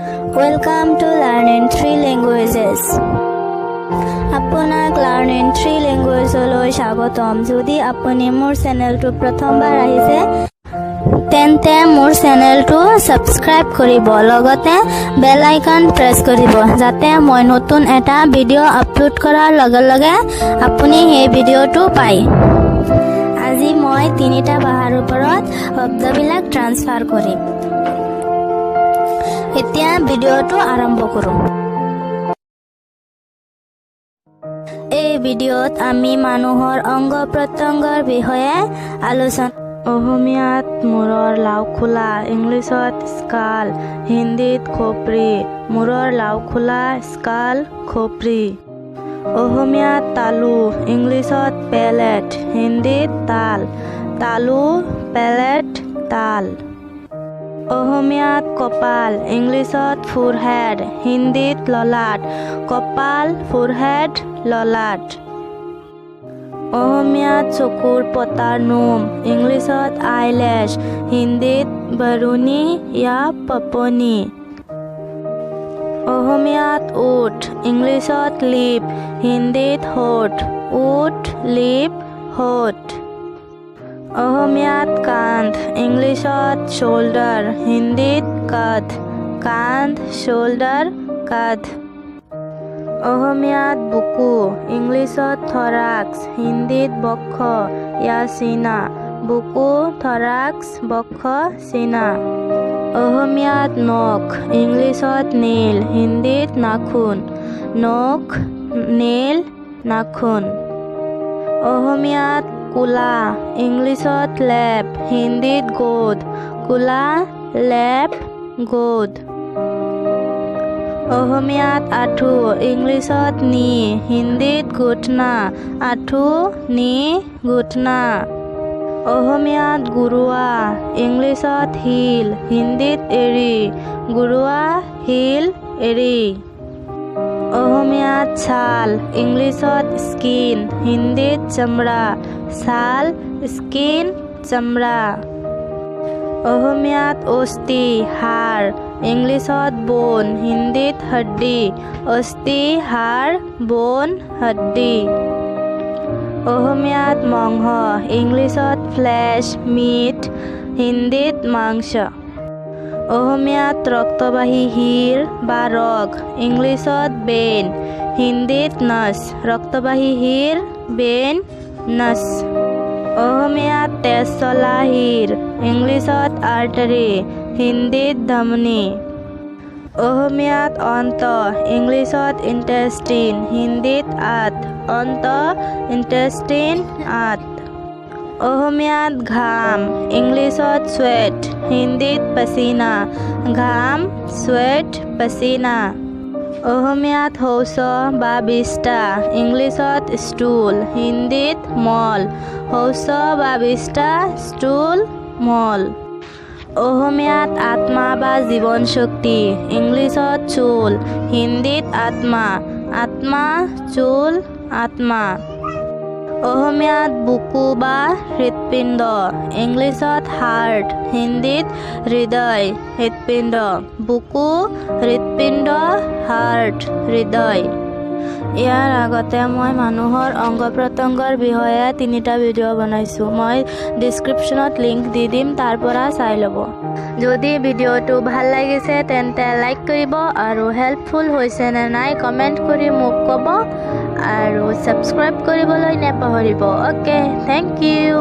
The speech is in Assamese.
Welcome to Learn in 3 Languages. আপোনাক Learn in 3 Languages-লৈ স্বাগতম। যদি আপুনি মোৰ চেনেলটো প্ৰথমবাৰ আহিছে তেন্তে মোৰ চেনেলটো সাবস্ক্ৰাইব কৰিব, লগতে বেল আইকন প্ৰেছ কৰিব যাতে মই নতুন এটা ভিডিঅ' আপলোড কৰাৰ লগে লগে আপুনি সেই ভিডিঅ'টো পায়। আজি মই 3টা ভাষাৰ ওপৰত শব্দবিলাক ট্ৰান্সফাৰ কৰিম। এতিয়া ভিডিঅ'টো আৰম্ভ কৰোঁ। এই ভিডিঅ'ত আমি মানুহৰ অংগ প্ৰত্যংগৰ বিষয়ে আলোচনা অসমীয়াত মূৰৰ লাও খোলা, ইংলিছত স্কাল, হিন্দীত খোপৰি, মূৰৰ লাও খোলা স্কাল খোপৰি। অসমীয়াত তালু, ইংলিছত পেলেট, হিন্দীত তাল, তালু পেলেট তাল। অসমীয়াত কপাল, ইংলিছত ফোৰহেড, হিন্দীত ললাট, কপাল ফোৰহেড ললাট। অসমীয়াত চকুৰ পতাৰ নোম, ইংলিছত আইলেছ, হিন্দীত বৰুণী या পপনি। অসমীয়াত ওঠ, ইংলিছত লিপ, হিন্দীত হোঠ, ওঠ লিপ হোঠ। অসমীয়াত কান্ধ, ইংলিছত শোল্ডাৰ, হিন্দীত কাঁধ, কান্ধ শোল্ডাৰ কাঁধ। অসমীয়াত বুকু, ইংলিছত থৰাক্স, হিন্দীত বক্ষ या सीना, বুকু থৰাক্স বক্ষ सीना। অসমীয়াত নখ, ইংলিছত নেইল, হিন্দীত নাখুন, নখ নেইল নাখুন। অসমীয়াত কোলা, ইংলিছত লেপ, হিন্দীত গোদ, কোলা লেপ গোদ। অসমীয়াত আঁঠু, ইংলিছত নি, হিন্দীত ঘুটনা, আঁঠু নি ঘুটনা। অসমীয়াত গুৰুৱা, ইংলিছত হিল, হিন্দীত এৰি, গুৰুৱা হিল এৰি। অসমীয়াত ছাল, ইংলিছত স্কিন, হিন্দীত চামৰা, ছাল স্কিন চামৰা। অসমীয়াত অস্থি হাড়, ইংলিছত বোন, হিন্দীত হড্ডি, অস্থি হাড় বোন হড্ডি। অসমীয়াত মংস, ইংলিছত ফ্লেছ মিট, হিন্দীত মাংস। অসমীয়াত ৰক্তবাহী শিৰ বা ৰগ, ইংলিছত বেইন, হিন্দীত নাচ, ৰক্তবাহী শিৰ বেইন নাচ। অসমীয়াত তেজ চলা শিৰ, ইংলিছত আৰ্টাৰী, হিন্দীত ধমনী। অসমীয়াত অন্ত, ইংলিছত ইণ্টেষ্টিন, হিন্দীত আঁত, অন্ত ইণ্টেষ্টিন আঁত। অসমীয়াত ঘাম, ইংলিছত স্ৱেট, হিন্দীত পচিনা, ঘাম স্ৱেট পচিনা। অসমীয়াত শৌচ বা বিষ্টা, ইংলিছত ষ্টুল, হিন্দীত মল, শৌচ বা বিষ্টা ষ্টুল মল। অসমীয়াত আত্মা বা জীৱন শক্তি, ইংলিছত চুল, হিন্দীত আত্মা, আত্মা চুল আত্মা। অসমীয়াত বুকু বা হৃৎপিণ্ড, ইংলিছত হাৰ্ট, হিন্দীত হৃদয় হৃৎপিণ্ড, বুকু হৃৎপিণ্ড হাৰ্ট হৃদয়। ইয়াৰ আগতে মই মানুহৰ অংগ প্ৰত্যংগৰ বিষয়ে 3টা ভিডিঅ' বনাইছোঁ। মই ডিছক্ৰিপশ্যনত লিংক দি দিম, তাৰ পৰা চাই ল'ব। যদি ভিডিঅ'টো ভাল লাগিছে তেন্তে লাইক কৰিব আৰু হেল্পফুল হৈছে নে নাই কমেণ্ট কৰি মোক ক'ব আৰু ছাবস্ক্ৰাইব কৰিবলৈ নাপাহৰিব। Okay, thank U.